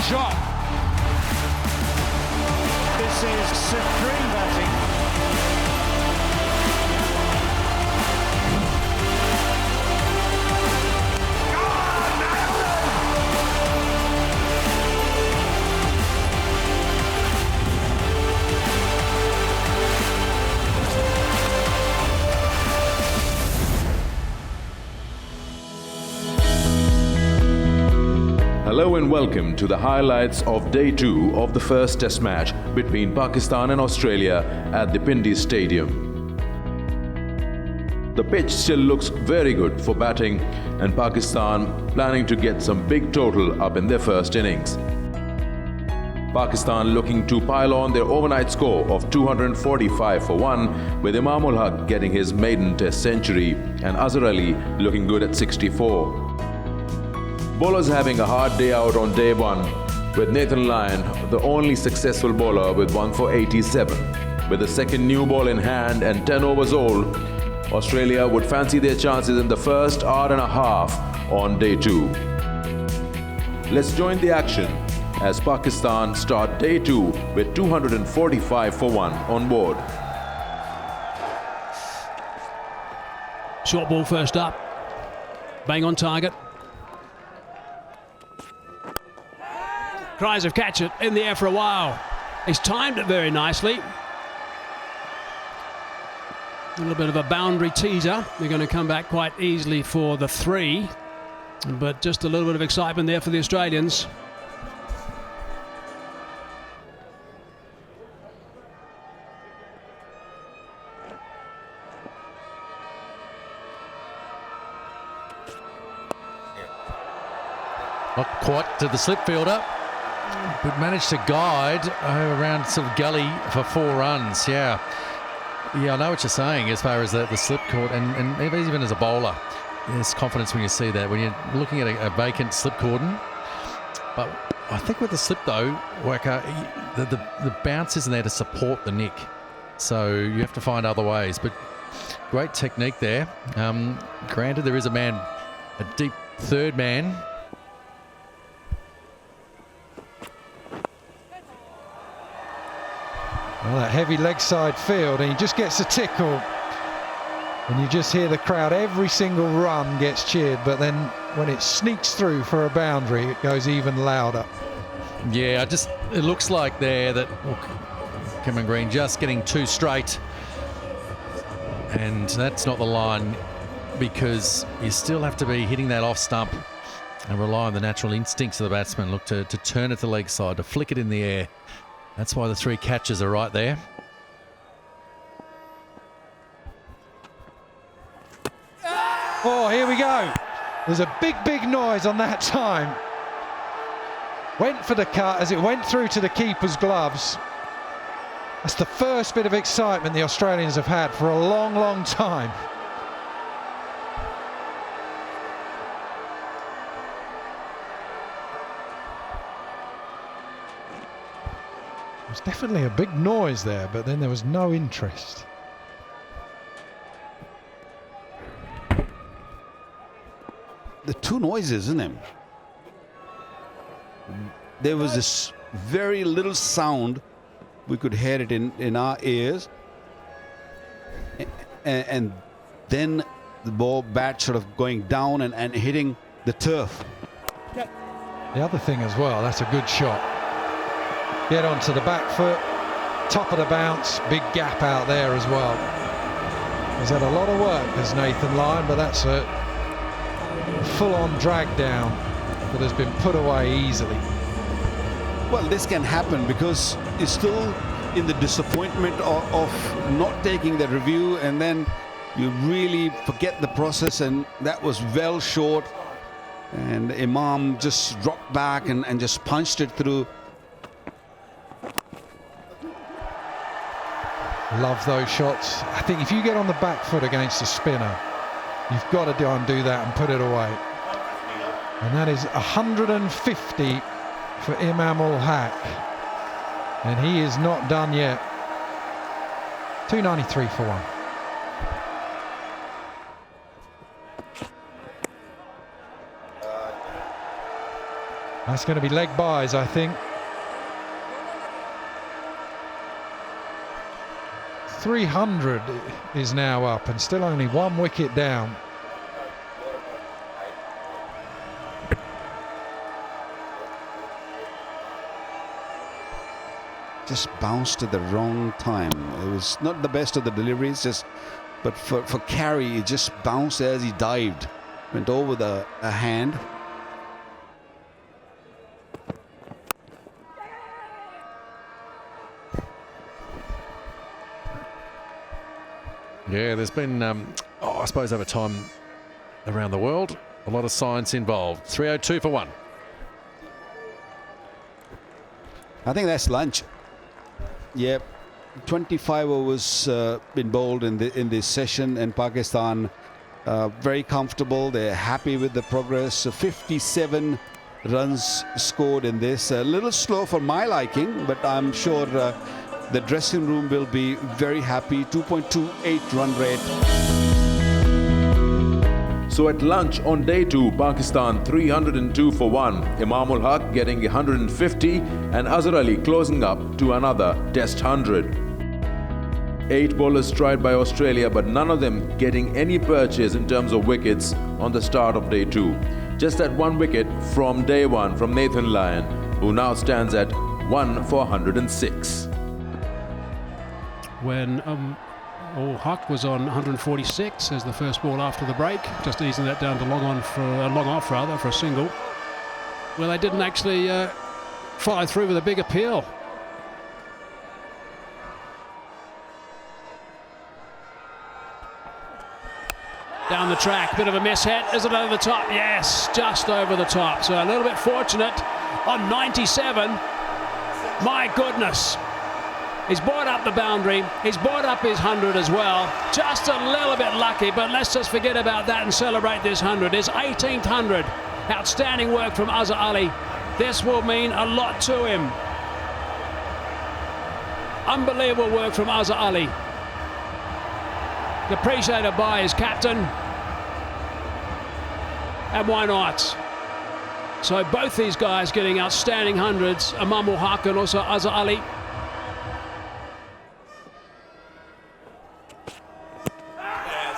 shot. This is supreme batting. Hello and welcome to the highlights of Day 2 of the first Test match between Pakistan and Australia at the Pindi Stadium. The pitch still looks very good for batting, and Pakistan planning to get some big total up in their first innings. Pakistan looking to pile on their overnight score of 245 for 1, with Imam-ul-Haq getting his maiden Test century and Azhar Ali looking good at 64. Bowlers having a hard day out on day 1, with Nathan Lyon the only successful bowler with 1 for 87. With the second new ball in hand and 10 overs old, Australia would fancy their chances in the first hour and a half on Day 2. Let's join the action as Pakistan start Day 2 with 245 for 1 on board. Short ball first up. Bang on target. Cries of catch it in the air for a while. He's timed it very nicely. A little bit of a boundary teaser. They're going to come back quite easily for the 3. But just a little bit of excitement there for the Australians. Not quite to the slip fielder, but managed to guide around sort of gully for 4 runs. Yeah, I know what you're saying as far as the slip court, and even as a bowler, there's confidence when you see that, when you're looking at a vacant slip cordon. But I think with the slip though, Wacker, the bounce isn't there to support the nick, so you have to find other ways. But great technique there. Granted, there is a deep third man. Well, that heavy leg side field, and he just gets a tickle, and you just hear the crowd. Every single run gets cheered, but then when it sneaks through for a boundary, it goes even louder. Yeah, it looks like there that Cameron Green just getting too straight, and that's not the line, because you still have to be hitting that off stump and rely on the natural instincts of the batsman. Look to turn it to leg side, to flick it in the air. That's why the 3 catches are right there. Oh, here we go. There's a big noise on that time. Went for the cut as it went through to the keeper's gloves. That's the first bit of excitement the Australians have had for a long time. There's definitely a big noise there, but then there was no interest. The 2 noises, isn't it? There was this very little sound. We could hear it in our ears. And then the bat sort of going down and hitting the turf. The other thing as well, that's a good shot. Get onto the back foot, top of the bounce, big gap out there as well. He's had a lot of work as Nathan Lyon, but that's a full-on drag down that has been put away easily. Well, this can happen because you're still in the disappointment of not taking the review, and then you really forget the process, and that was well short, and Imam just dropped back and just punched it through. Love those shots. I think if you get on the back foot against a spinner, you've got to go and do that and put it away. And that is 150 for Imam-ul-Haq. And he is not done yet. 293 for 1. That's going to be leg byes, I think. 300 is now up and still only 1 wicket down. Just bounced at the wrong time. It was not the best of the deliveries, but for carry, it just bounced as he dived. Went over a hand. Yeah, there's been, I suppose over time around the world, a lot of science involved. 302 for 1. I think that's lunch. Yep, 25 overs been bowled in this session, and Pakistan very comfortable. They're happy with the progress. 57 runs scored in this. A little slow for my liking, but I'm sure the dressing room will be very happy. 2.28 run rate. So at lunch on day 2, Pakistan 302 for 1. Imamul Haq getting 150 and Azhar Ali closing up to another Test 100. 8 bowlers tried by Australia, but none of them getting any purchase in terms of wickets on the start of day 2. Just that 1 wicket from day 1 from Nathan Lyon, who now stands at 1 for 106. When Huck was on 146 as the first ball after the break, just easing that down to long off for a single. Well, they didn't actually follow through with a big appeal. Down the track, bit of a miss hit. Is it over the top? Yes, just over the top. So a little bit fortunate on 97. My goodness. He's brought up the boundary. He's brought up his 100 as well. Just a little bit lucky, but let's just forget about that and celebrate this 100. His 18th 100. Outstanding work from Azhar Ali. This will mean a lot to him. Unbelievable work from Azhar Ali. Appreciated by his captain. And why not? So both these guys getting outstanding 100s. Imamul Haq and also Azhar Ali.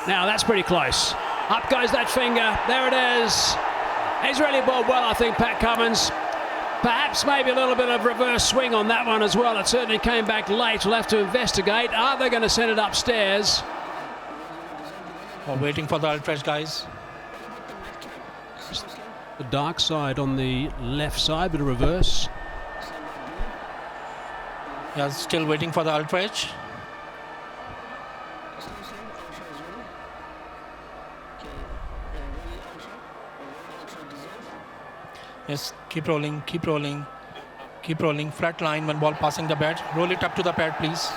Now that's pretty close. Up goes that finger. There it is. He's really bowled well, I think, Pat Cummins. Perhaps maybe a little bit of reverse swing on that one as well. It certainly came back late. We'll have to investigate. Are they going to send it upstairs? We're waiting for the ultra guys. The dark side on the left side, bit of reverse. Yeah, still waiting for the ultra edge. Yes, keep rolling, keep rolling, keep rolling. Flat line when ball passing the bat. Roll it up to the pad, please.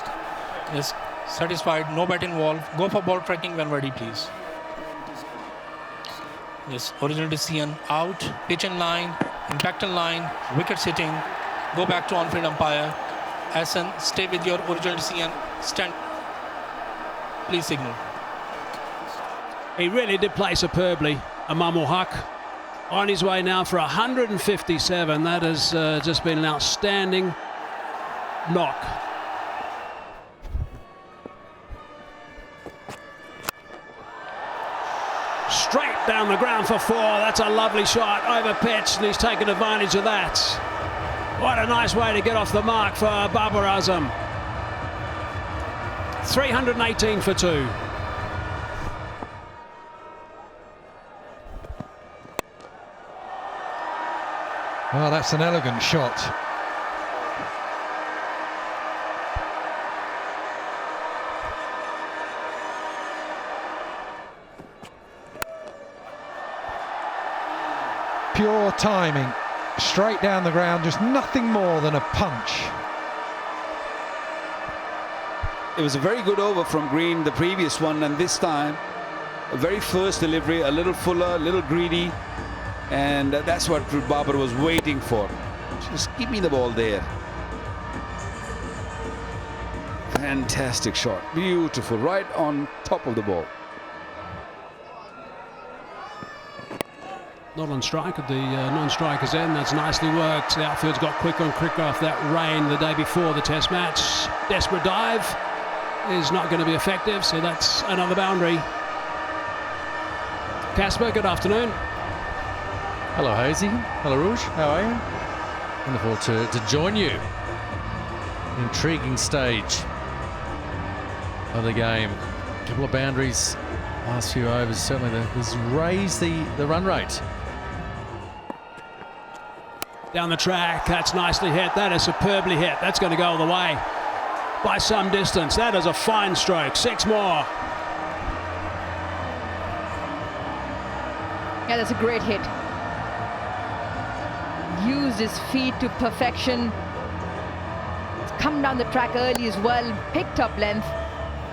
Yes, satisfied, no bat involved. Go for ball tracking when ready, please. Yes, original decision out, pitch in line, impact in line, wicket sitting. Go back to on-field umpire. Asan, stay with your original decision. Stand. Please signal. He really did play superbly, Imamul Haq. On his way now for 157. That has just been an outstanding knock. Straight down the ground for 4. That's a lovely shot, over pitch, and he's taken advantage of that. What a nice way to get off the mark for Babar Azam. 318 for 2. Oh, that's an elegant shot. Pure timing, straight down the ground, just nothing more than a punch. It was a very good over from Green, the previous one, and this time, a very first delivery, a little fuller, a little greedy. And that's what Babar was waiting for. Just give me the ball there. Fantastic shot. Beautiful. Right on top of the ball. Not on strike at the non-strikers end. That's nicely worked. The outfield's got quicker and quicker off that rain the day before the test match. Desperate dive is not going to be effective, so that's another boundary. Casper, good afternoon. Hello, Hazy. Hello, Rouge. How are you? Wonderful to join you. Intriguing stage of the game. A couple of boundaries, last few overs. Certainly has raised the run rate. Down the track, that's nicely hit. That is superbly hit. That's going to go all the way by some distance. That is a fine stroke. 6 more. Yeah, that's a great hit. Used his feet to perfection. Come down the track early as well. Picked up length,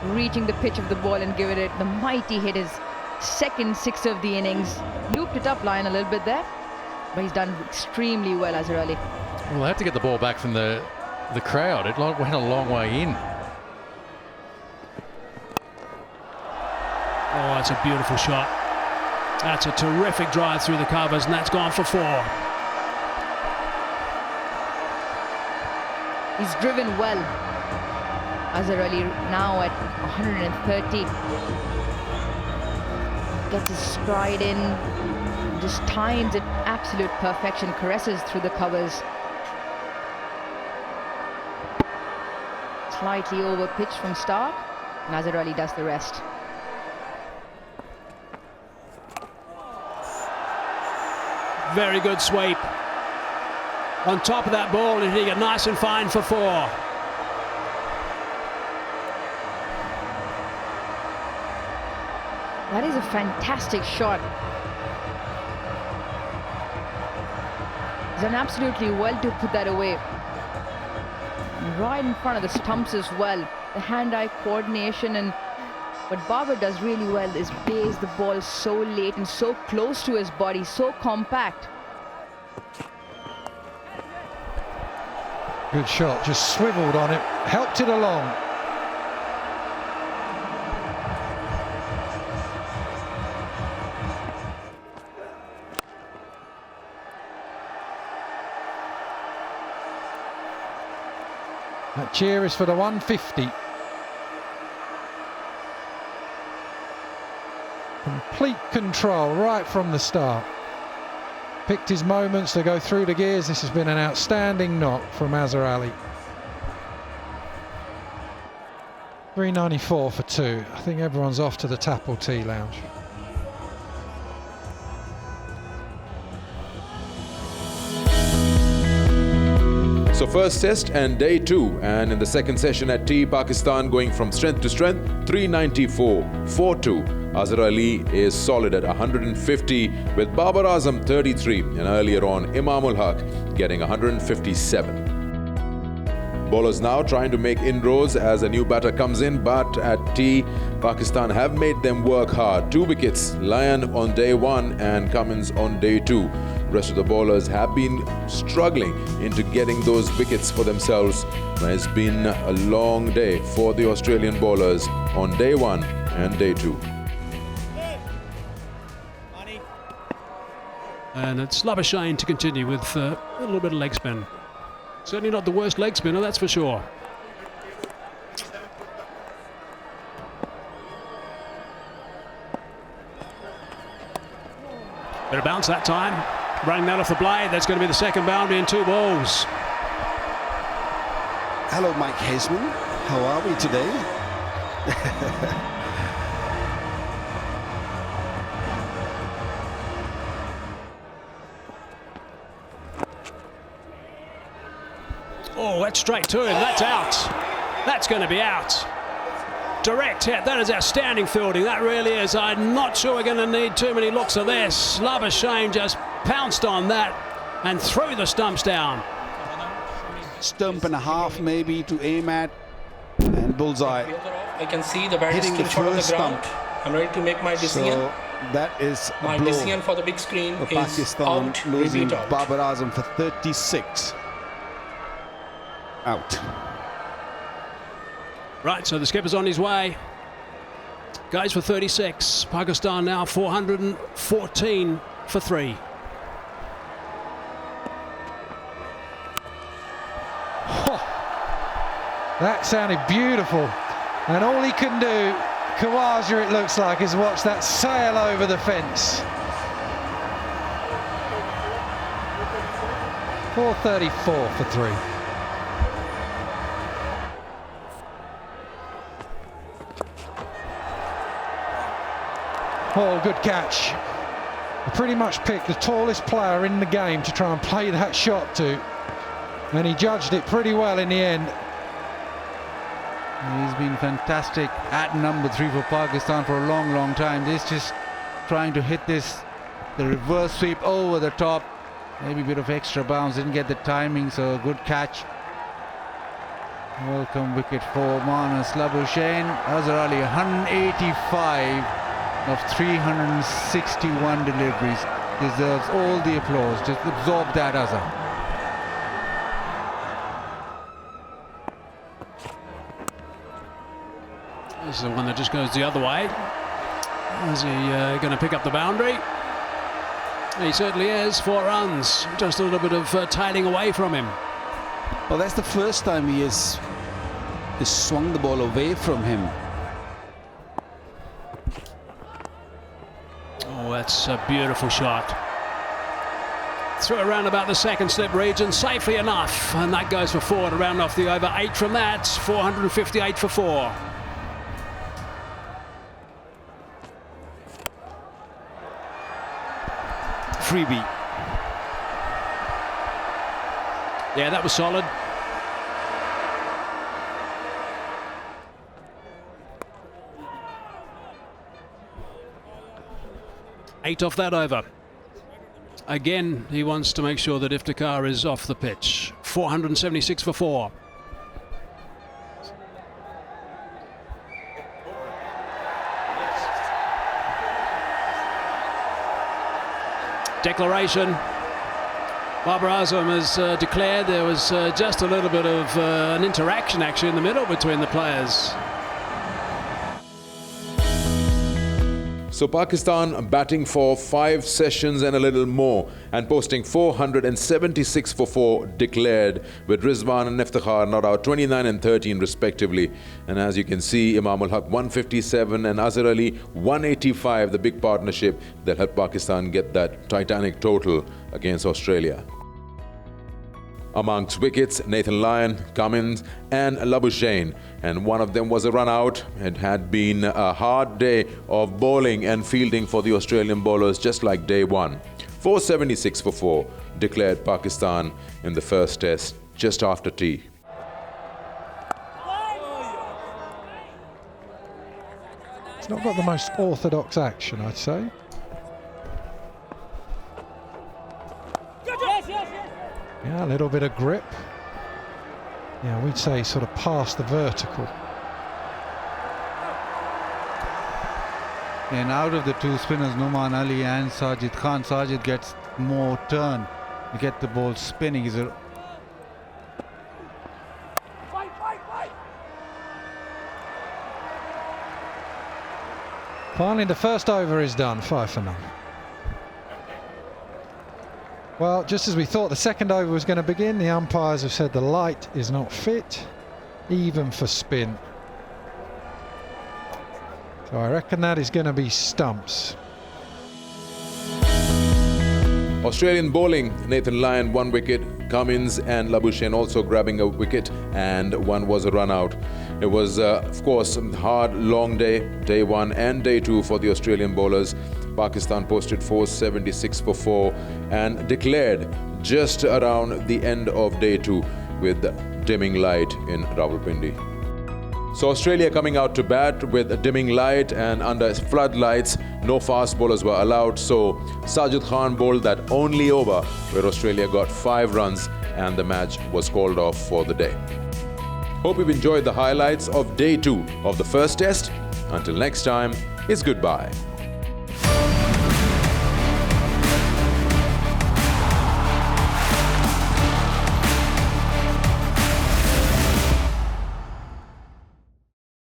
reaching the pitch of the ball and giving it the mighty hit. His second 6 of the innings. Looped it up line a little bit there, but he's done extremely well, Azhar Ali. Well, they had to get the ball back from the crowd. It went a long way in. Oh, that's a beautiful shot. That's a terrific drive through the covers, and that's gone for 4. He's driven well. Azhar Ali now at 130. Gets his stride in, just times it absolute perfection, caresses through the covers. Slightly over pitch from start, and Azhar Ali does the rest. Very good sweep. On top of that ball, and hitting it nice and fine for 4. That is a fantastic shot. He's done absolutely well to put that away. Right in front of the stumps as well. The hand-eye coordination, and what Babar does really well is base the ball so late and so close to his body, so compact. Good shot, just swiveled on it, helped it along. That cheer is for the 150. Complete control right from the start. Picked his moments to go through the gears. This has been an outstanding knock from Azhar Ali. 394 for 2. I think everyone's off to the Tapple Tea Lounge. So first test and day 2, and in the second session at Tea, Pakistan going from strength to strength. 394 4-2. Azhar Ali is solid at 150 with Babar Azam 33, and earlier on Imamul Haq getting 157. Bowlers now trying to make inroads as a new batter comes in, but at Tea, Pakistan have made them work hard. 2 wickets, Lyon on day 1 and Cummins on day 2. Rest of the bowlers have been struggling into getting those wickets for themselves. It's been a long day for the Australian bowlers on day 1 and day 2. And it's Labuschagne to continue with a little bit of leg spin. Certainly not the worst leg spinner, that's for sure. Bit of bounce that time. Running that off the blade, that's going to be the second boundary in 2 balls. Hello, Mike Haseman. How are we today? Oh, that's straight to him. That's out. That's going to be out. Direct hit. That is outstanding fielding. That really is. I'm not sure we're going to need too many looks of this. Labuschagne just pounced on that and threw the stumps down. Stump and a half maybe to aim at, and bullseye. I can see the batting Hitting the skill shot on the first ground. stump. I'm ready to make my decision. So that is a My blow decision for the big screen for is Pakistan, out, losing repeat out. Babar Azam for 36. Out. Right, so the skipper's on his way. Goes for 36. Pakistan now 414 for 3. That sounded beautiful. And all he can do, Khawaja it looks like, is watch that sail over the fence. 434 for 3. Oh, good catch. He pretty much picked the tallest player in the game to try and play that shot to. And he judged it pretty well in the end. He's been fantastic at number 3 for Pakistan for a long, long time. He's just trying to hit this, the reverse sweep over the top. Maybe a bit of extra bounce, didn't get the timing, so a good catch. Welcome wicket for Manas Labuschagne. Azhar Ali, 185 of 361 deliveries. Deserves all the applause. Just absorb that, Azhar. This is the one that just goes the other way. Is he going to pick up the boundary? He certainly is. 4 runs. Just a little bit of tailing away from him. Well, that's the first time he has swung the ball away from him. Oh, that's a beautiful shot. Through around about the second slip region, safely enough. And that goes for 4 to round off the over. 8 from that. 458 for 4. Freebie. Yeah, that was solid. Eight off that over. Again, he wants to make sure that Iftikhar is off the pitch. 476 for 4. Declaration. Babar Azam has declared. There was just a little bit of an interaction actually in the middle between the players. So Pakistan batting for 5 sessions and a little more and posting 476 for 4 declared, with Rizwan and Iftikhar not out 29 and 13 respectively. And as you can see, Imam ul Haq 157 and Azhar Ali 185, the big partnership that helped Pakistan get that titanic total against Australia. Amongst wickets, Nathan Lyon, Cummins and Labuschagne, and one of them was a run out. It had been a hard day of bowling and fielding for the Australian bowlers, just like day 1. 476 for 4 declared Pakistan in the first test just after tea. It's not got the most orthodox action, I'd say. Yeah, a little bit of grip. Yeah, we'd say sort of past the vertical. And out of the 2 spinners, Numan Ali and Sajid Khan, Sajid gets more turn to get the ball spinning. He's a Finally, the first over is done, 5 for none. Well, just as we thought the second over was going to begin, the umpires have said the light is not fit, even for spin. So I reckon that is going to be stumps. Australian bowling, Nathan Lyon 1 wicket, Cummins and Labuschagne also grabbing a wicket, and 1 was a run out. It was of course a hard long day 1 and day 2 for the Australian bowlers. Pakistan posted 476 for 4 and declared just around the end of day 2 with dimming light in Rawalpindi. So Australia coming out to bat with a dimming light and under floodlights. No fast bowlers were allowed, so Sajid Khan bowled that only over where Australia got 5 runs and the match was called off for the day. Hope you've enjoyed the highlights of day 2 of the first test. Until next time, it's goodbye.